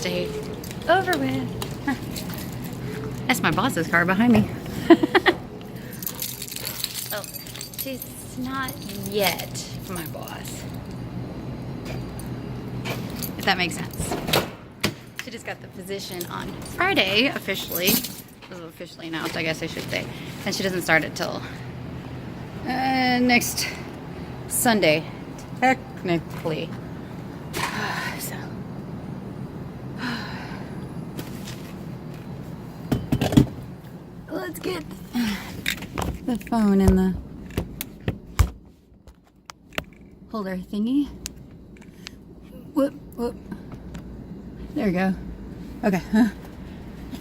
Day over with. Huh. That's my boss's car behind me. Oh, she's not yet my boss. If that makes sense. She just got the position on Friday, officially. It was officially announced, I guess I should say. And she doesn't start it till next Sunday, technically. So. Let's get the phone in the holder thingy. Whoop, whoop. There we go. Okay. I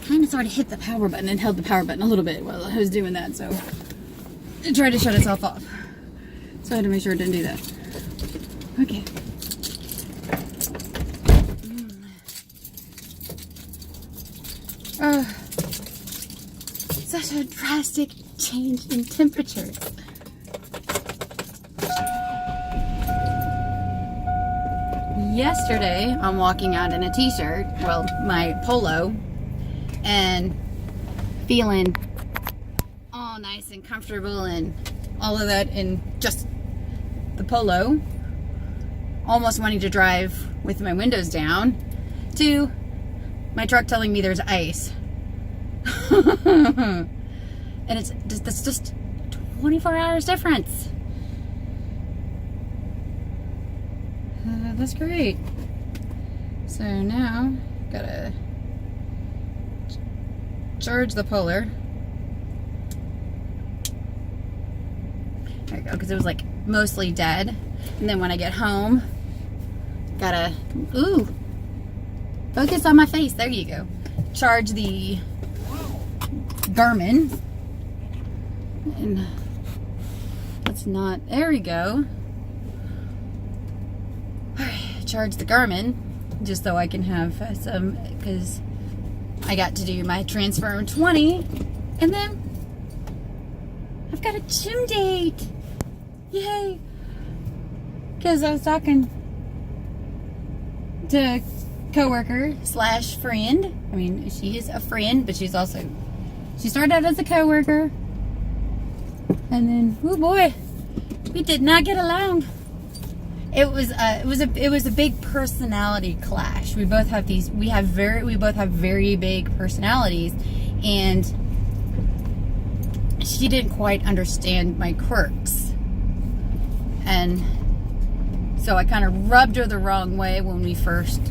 kind of sort of hit the power button and held the power button a little bit while I was doing that, so it tried to shut itself off. So I had to make sure it didn't do that. Okay. Such a drastic change in temperatures. Yesterday, I'm walking out in a t-shirt, well, my polo, and feeling all nice and comfortable and all of that in just the polo, almost wanting to drive with my windows down, to my truck telling me there's ice. And that's just 24 hours difference. That's great. So now, gotta charge the Polar. There we go, because it was like mostly dead. And then when I get home, gotta, ooh, focus on my face. There you go. Charge the Garmin. And let's not, there we go. Charge the Garmin just so I can have some, because I got to do my Transform 20 and then I've got a gym date. Yay! Because I was talking to a coworker slash friend. I mean, she is a friend, but she's also, she started out as a coworker, and then, oh boy, we did not get along. It was a big personality clash. We both have very big personalities, and she didn't quite understand my quirks, and so I kind of rubbed her the wrong way when we first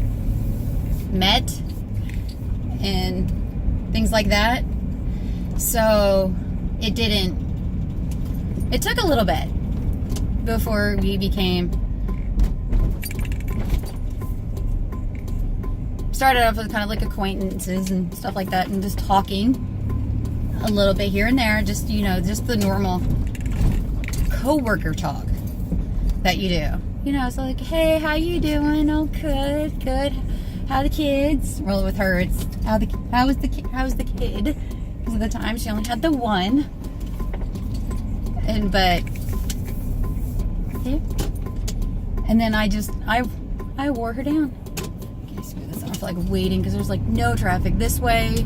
met and things like that. So it took a little bit before we became, started off with kind of like acquaintances and stuff like that, and just talking a little bit here and there, just, you know, just the normal coworker talk that you do. You know, it's like, hey, how you doing? Oh, good, good. How the kids? Well, with her, it's how's the kid? Because at the time she only had the one. But yeah. And then I wore her down. Okay, screw this. I don't feel like waiting because there's like no traffic this way,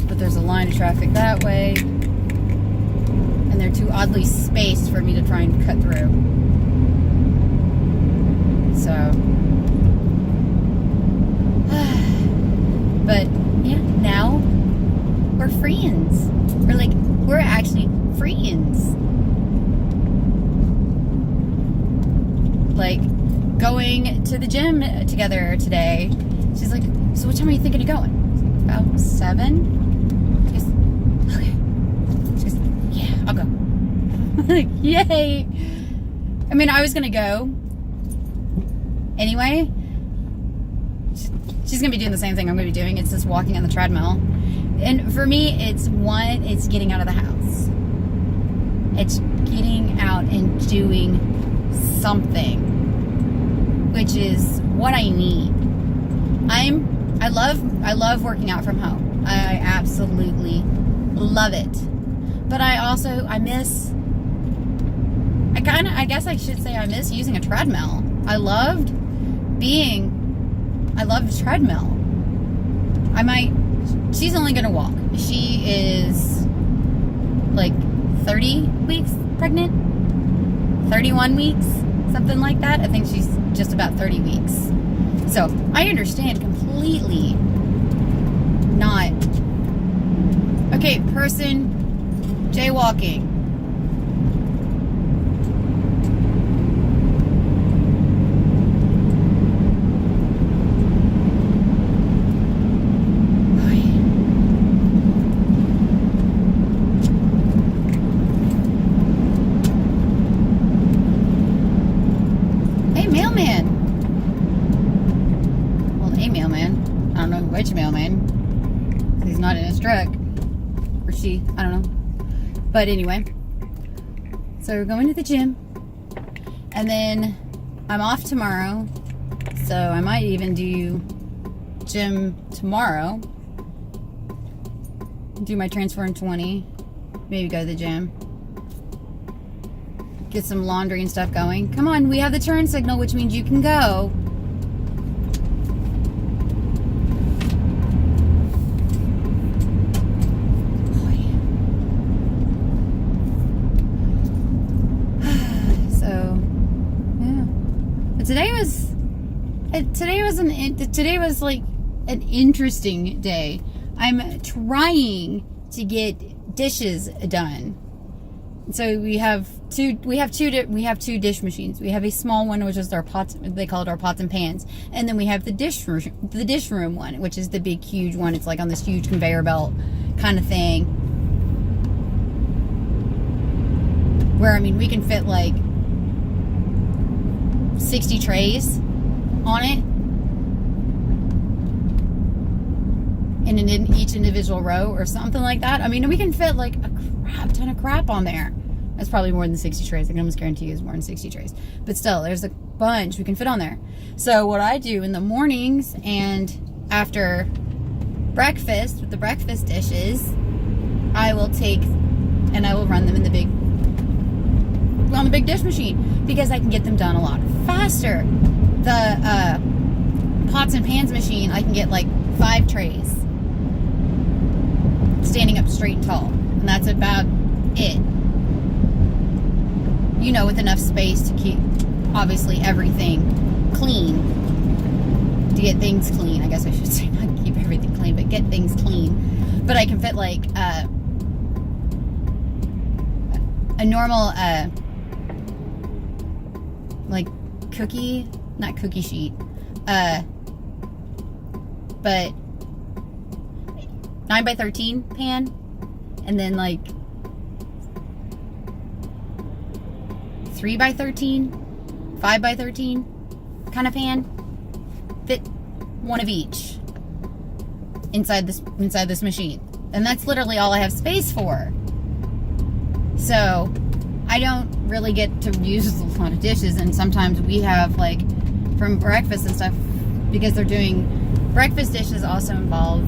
but there's a line of traffic that way, and they're too oddly spaced for me to try and cut through. So, but yeah, now we're friends. We're actually friends. Like, going to the gym together today. She's like, so what time are you thinking of going? About 7? She goes, okay. She goes, yeah, I'll go. Like, yay. I mean, I was gonna go anyway. She's gonna be doing the same thing I'm gonna be doing. It's just walking on the treadmill. And for me, it's getting out of the house. It's getting out and doing something, which is what I need. I love working out from home. I absolutely love it. But I guess I should say I miss using a treadmill. I loved the treadmill. she's only gonna walk. She is like 30 weeks pregnant, 31 weeks, something like that. I think she's just about 30 weeks. So I understand completely not. Okay, person jaywalking. Hey, mailman. Well, a mailman. I don't know which mailman. He's not in his truck. Or she. I don't know. But anyway. So we're going to the gym. And then I'm off tomorrow. So I might even do gym tomorrow. Do my transfer in 20. Maybe go to the gym. Get some laundry and stuff going. Come on, we have the turn signal, which means you can go. So, yeah. But today was like an interesting day. I'm trying to get dishes done. So we have two dish machines. We have a small one, which is our pots. They call it our pots and pans, and then we have the dish room one, which is the big, huge one. It's like on this huge conveyor belt kind of thing, where I mean we can fit like 60 trays on it in each individual row or something like that. I mean, we can fit like a crap ton of crap on there. That's probably more than 60 trays. I can almost guarantee you it's more than 60 trays. But still, there's a bunch we can fit on there. So what I do in the mornings and after breakfast with the breakfast dishes, I will take and I will run them in the big dish machine because I can get them done a lot faster. The pots and pans machine, I can get like 5 trays standing up straight and tall, and that's about it. You know, with enough space to keep, obviously, everything clean. To get things clean. I guess I should say not keep everything clean, but get things clean. But I can fit, like, a normal, like, not cookie sheet, but 9x13 pan, and then, like, 3x13, 5x13 kind of pan. Fit one of each inside this machine, and that's literally all I have space for. So I don't really get to use a lot of dishes, and sometimes we have like from breakfast and stuff, because they're doing breakfast dishes also involve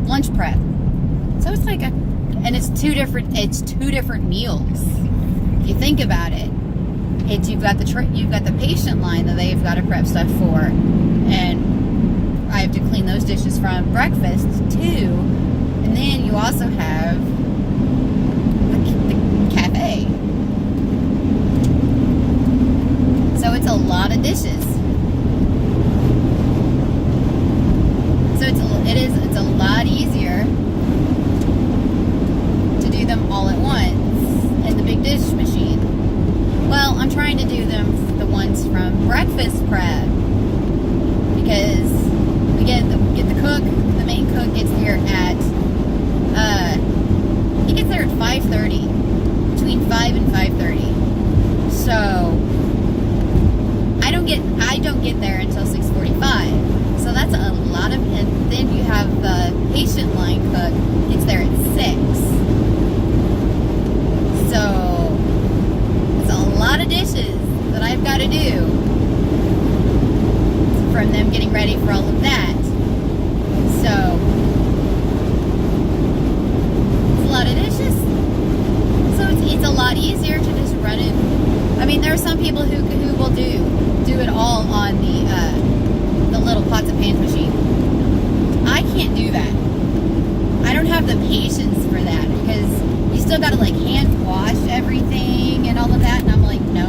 lunch prep. So it's like it's two different meals. If you think about it, you've got the patient line that they've got to prep stuff for, and I have to clean those dishes from breakfast too. And then you also have the cafe. So it's a lot of dishes. So it's a lot easier to do them all at once in the big dish machine. Well, I'm trying to do the ones from breakfast prep, because we get the cook. The main cook gets here at he gets there at 5:30, between 5 and 5:30. So I don't get there until 6:45. So that's a lot of, and then you have the patient line cook gets there at 6. So it's a lot of dishes that I've got to do from them getting ready for all of that. So it's a lot of dishes. So it's a lot easier to just run it. I mean, there are some people who will do it all on the little pots and pans machine. the patience for that, because you still got to like hand wash everything and all of that, and I'm like, no.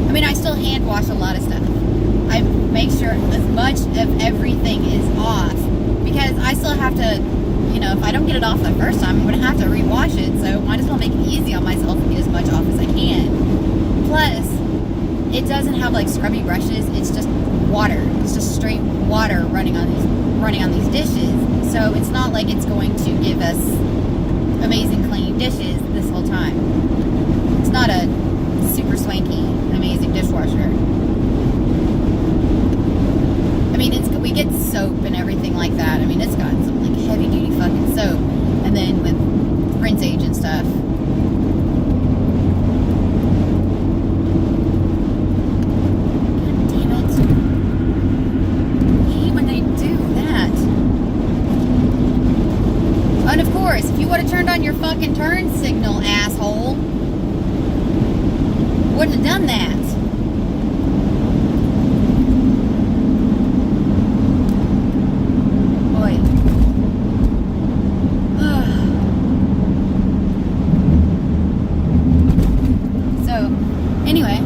I mean, I still hand wash a lot of stuff. I make sure as much of everything is off, because I still have to, you know, if I don't get it off the first time, I'm going to have to rewash it, so might as well make it easy on myself and get as much off as I can. Plus, it doesn't have like scrubby brushes, it's just water. It's just straight water running on these dishes. So it's not like it's going to give us amazing clean dishes this whole time. It's not a super swanky, amazing dishwasher. I mean, we get soap and everything like that. I mean, it's got some like heavy duty fucking soap, and then with rinse age and stuff. God damn it! I hate when they do that. And of course, if you would have turned on your fucking turn signal, asshole, wouldn't have done that. Anyway,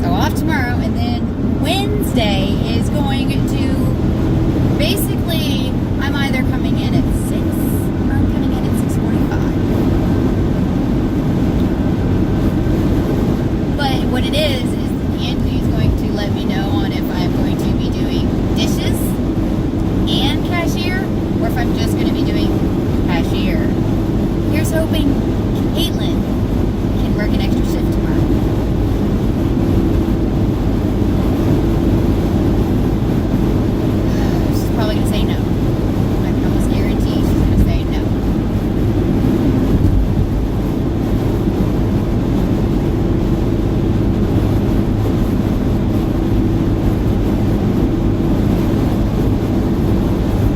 so off tomorrow, and then Wednesday is going to, basically, I'm either coming in at 6 or I'm coming in at 6:45. But what it is Angie is going to let me know on if I'm going to be doing dishes and cashier, or if I'm just going to be doing cashier. Here's hoping Caitlin work an extra shift tomorrow. She's probably going to say no. I can almost guarantee she's going to say no.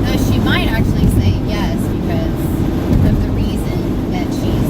Though she might actually say yes, because of the reason that she's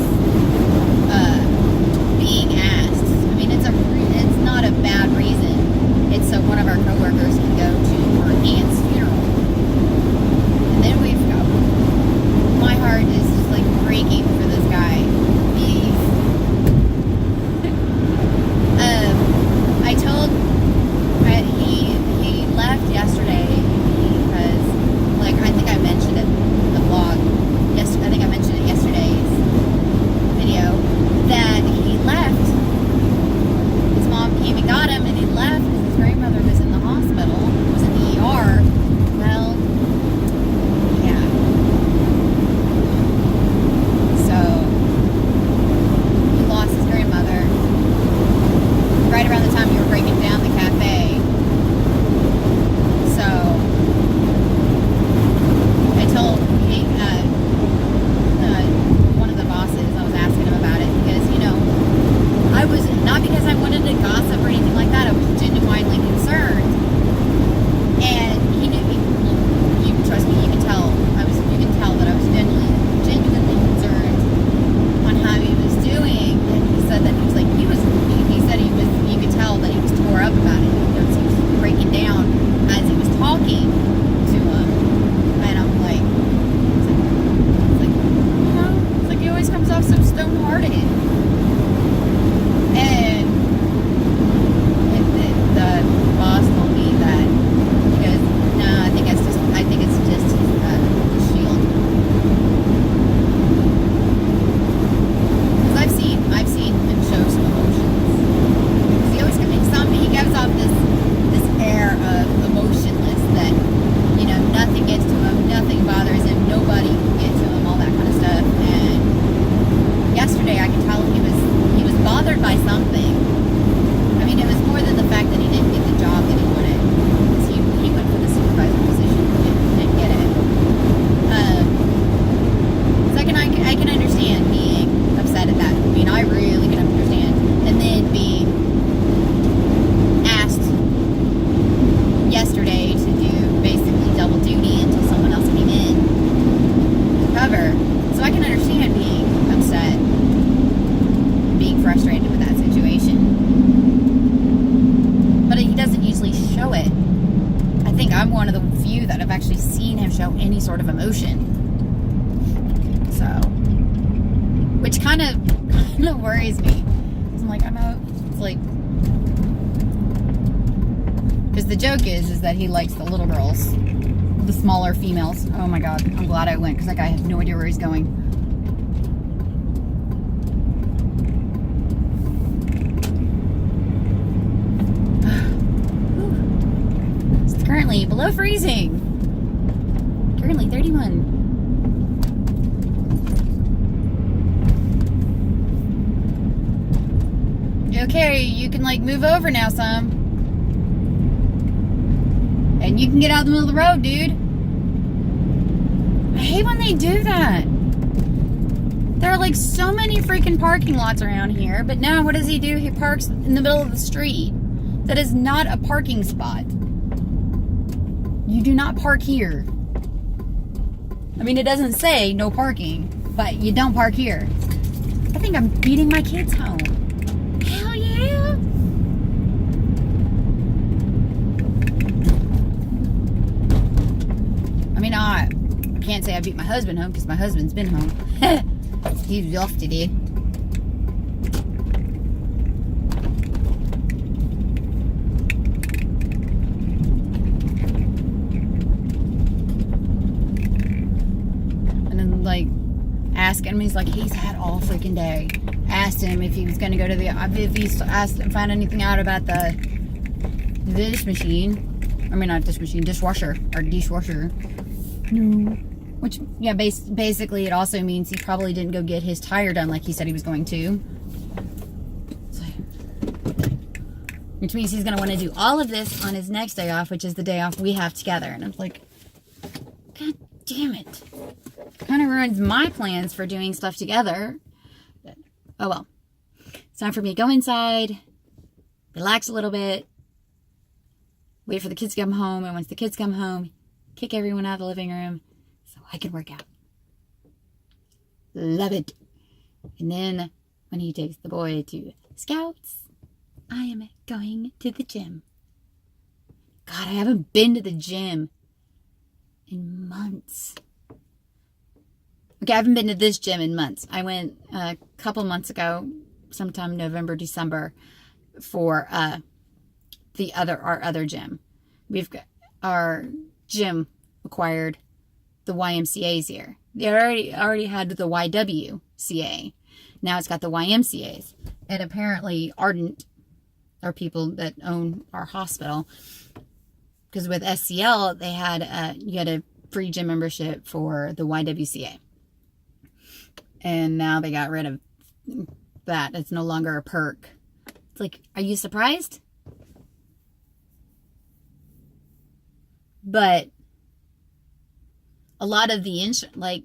one of the few that I've actually seen him show any sort of emotion. So, which kind of worries me. I'm like, it's like, because the joke is that he likes the little girls, the smaller females. Oh my God, I'm glad I went, because that guy has no idea where he's going. It's currently below freezing. Currently 31. Okay, you can like move over now some. And you can get out in the middle of the road, dude. I hate when they do that. There are like so many freaking parking lots around here, but now what does he do? He parks in the middle of the street. That is not a parking spot. You do not park here. I mean, it doesn't say no parking, but you don't park here. I think I'm beating my kids home. Hell yeah! I mean, I can't say I beat my husband home because my husband's been home. He's off today. And then, like, ask him, he's like, he's had all freaking day. Asked him if he was going to go to the, if he's asked, found anything out about the dish machine. I mean, not dish machine, dishwasher, or dishwasher. No. Which, yeah, basically it also means he probably didn't go get his tire done like he said he was going to. So, which means he's going to want to do all of this on his next day off, which is the day off we have together. And I'm like, God damn it. Kind of ruins my plans for doing stuff together. But, oh well. It's time for me to go inside, relax a little bit, wait for the kids to come home, and once the kids come home, kick everyone out of the living room so I can work out. Love it. And then when he takes the boy to Scouts, I am going to the gym. God, I haven't been to the gym in months. Okay, I haven't been to this gym in months. I went a couple months ago, sometime November, December, for our other gym. We've got our gym acquired the YMCA's here. They already had the YWCA. Now it's got the YMCA's. And apparently Ardent are people that own our hospital. Because with SCL, they had you had a free gym membership for the YWCA. And now they got rid of that. It's no longer a perk. It's like, are you surprised? But a lot of the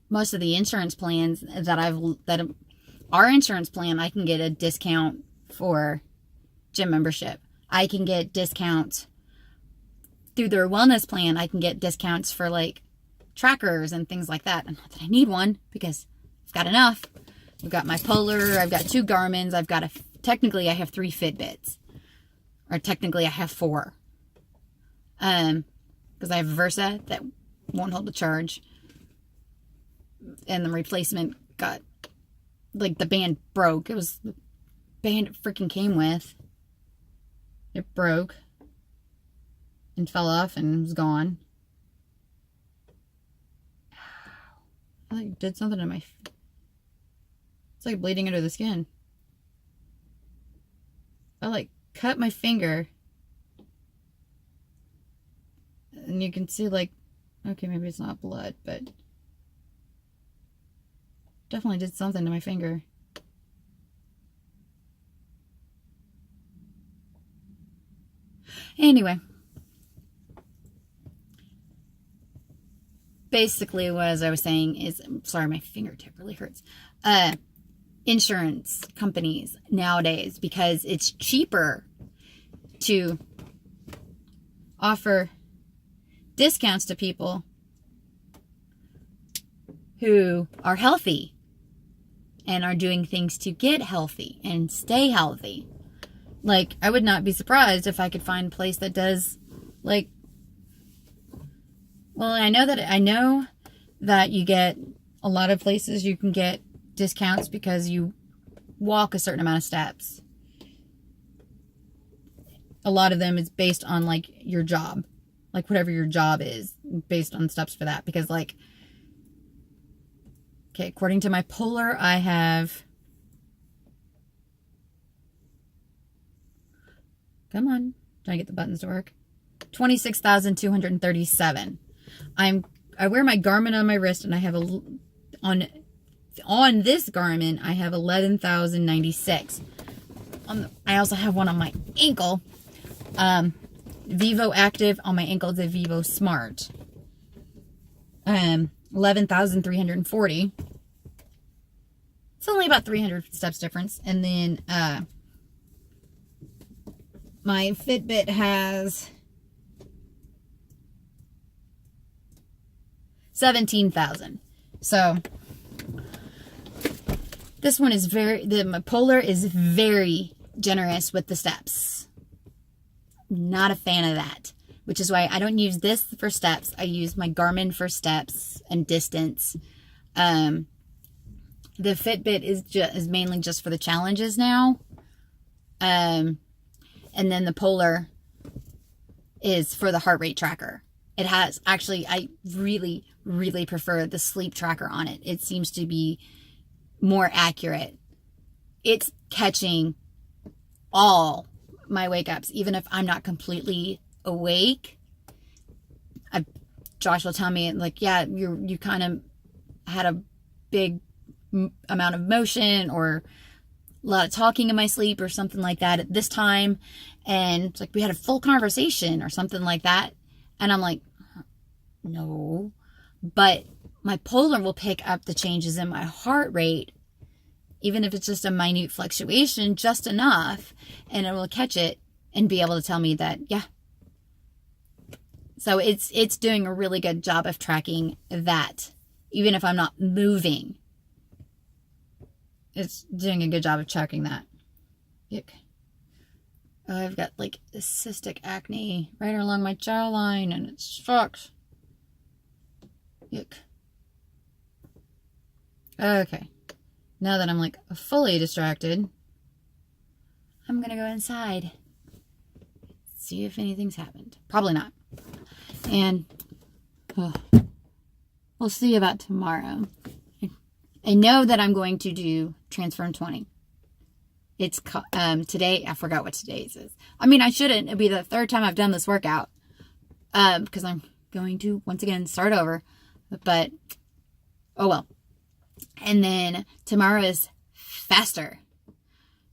most of the insurance plans that our insurance plan, I can get a discount for gym membership. I can get discounts through their wellness plan. I can get discounts for like trackers and things like that. And not that I need one because I've got enough. I've got my Polar. I've got 2 Garmin's. Technically I have 3 Fitbits, or technically I have 4. Because I have a Versa that won't hold a charge. And the replacement got, like, the band broke. It was the band it freaking came with. It broke. And fell off and was gone. I like did something to my... It's like bleeding under the skin. I, like, cut my finger. And you can see, like, okay, maybe it's not blood, but definitely did something to my finger. Anyway. Basically, what as I was saying is, sorry, my fingertip really hurts. Insurance companies nowadays, because it's cheaper to offer discounts to people who are healthy and are doing things to get healthy and stay healthy. Like, I would not be surprised if I could find a place that does, like, Well, I know that you get a lot of places you can get discounts because you walk a certain amount of steps. A lot of them is based on like your job, like whatever your job is, based on steps for that. Because like, okay, according to my Polar, I have, come on, trying to get the buttons to work, 26,237. I wear my Garmin on my wrist, and I have on this Garmin I have 11,096. I also have one on my ankle. Vivo Active on my ankle, the Vivo Smart. 11,340. It's only about 300 steps difference. And then my Fitbit has 17,000. So this one is my Polar is very generous with the steps. Not a fan of that, which is why I don't use this for steps. I use my Garmin for steps and distance. The Fitbit is mainly just for the challenges now. And then the Polar is for the heart rate tracker. It has, actually, I really, really prefer the sleep tracker on it. It seems to be more accurate. It's catching all my wake ups, even if I'm not completely awake. Josh will tell me, like, yeah, you kind of had a big amount of motion or a lot of talking in my sleep or something like that at this time, and like we had a full conversation or something like that, and I'm like, no. But my Polar will pick up the changes in my heart rate, even if it's just a minute fluctuation, just enough, and it will catch it and be able to tell me that, yeah. So it's doing a really good job of tracking that, even if I'm not moving. It's doing a good job of tracking that. Yuck. Oh, I've got like cystic acne right along my jawline, and it sucks. Yuck. Okay. Now that I'm like fully distracted, I'm gonna go inside, see if anything's happened. Probably not. And we'll see about tomorrow. I know that I'm going to do Transform 20. It's today. I forgot what today's is. I mean, I shouldn't. It'll be the third time I've done this workout because I'm going to once again start over. But oh well. And then tomorrow is faster.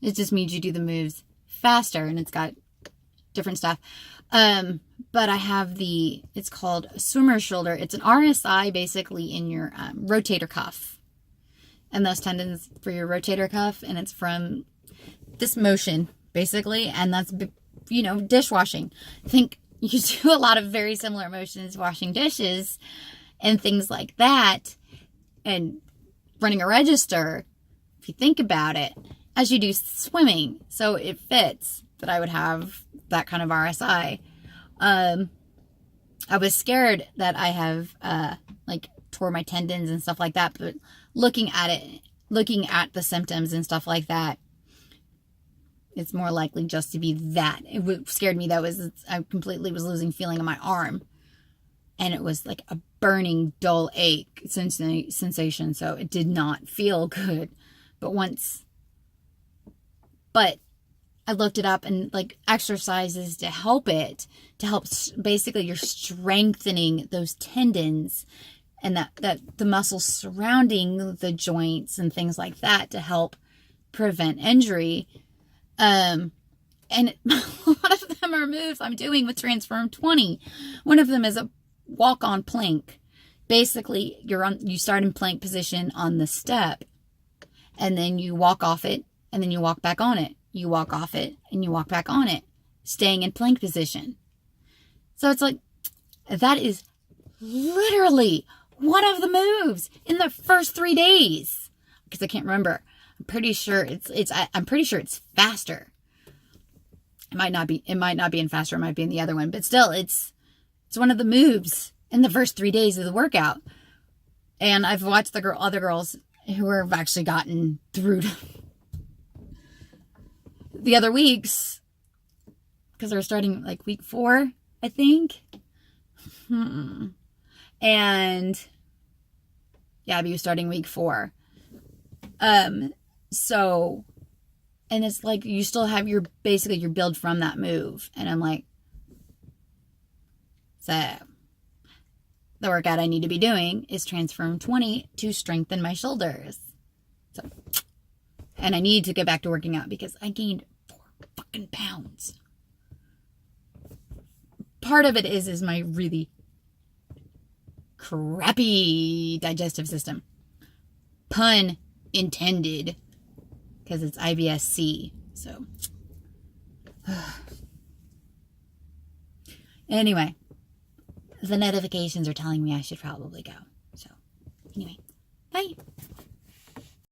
It just means you do the moves faster, and it's got different stuff. But I have it's called swimmer's shoulder. It's an RSI basically in your rotator cuff. And those tendons for your rotator cuff, and it's from this motion basically, and that's, dishwashing. I think you do a lot of very similar motions washing dishes and things like that, and running a register, if you think about it, as you do swimming. So it fits that I would have that kind of RSI. I was scared that I have tore my tendons and stuff like that, but looking at the symptoms and stuff like that, it's more likely just to be that. What scared me though is I completely was losing feeling in my arm, and it was like a burning dull ache sensation, so it did not feel good. But I looked it up, and like exercises to help basically you're strengthening those tendons and that the muscles surrounding the joints and things like that to help prevent injury. And a lot of them are moves I'm doing with Transform 20. One of them is a walk-on plank. Basically, you start in plank position on the step, and then you walk off it, and then you walk back on it. You walk off it, and you walk back on it, staying in plank position. So it's like, that is literally one of the moves in the first 3 days. Because I can't remember. I'm pretty sure I'm pretty sure it's faster. It might not be in faster, it might be in the other one, but still it's one of the moves in the first 3 days of the workout. And I've watched the other girls who have actually gotten through the other weeks, because they're starting like week 4, I think. And yeah, Abby was starting week 4. So, and it's like you still have your build from that move. And I'm like, so the workout I need to be doing is Transform 20 to strengthen my shoulders. So, and I need to get back to working out because I gained 4 fucking pounds. Part of it is my really crappy digestive system. Pun intended, because it's IBS-C. So, anyway, the notifications are telling me I should probably go. So, anyway, bye.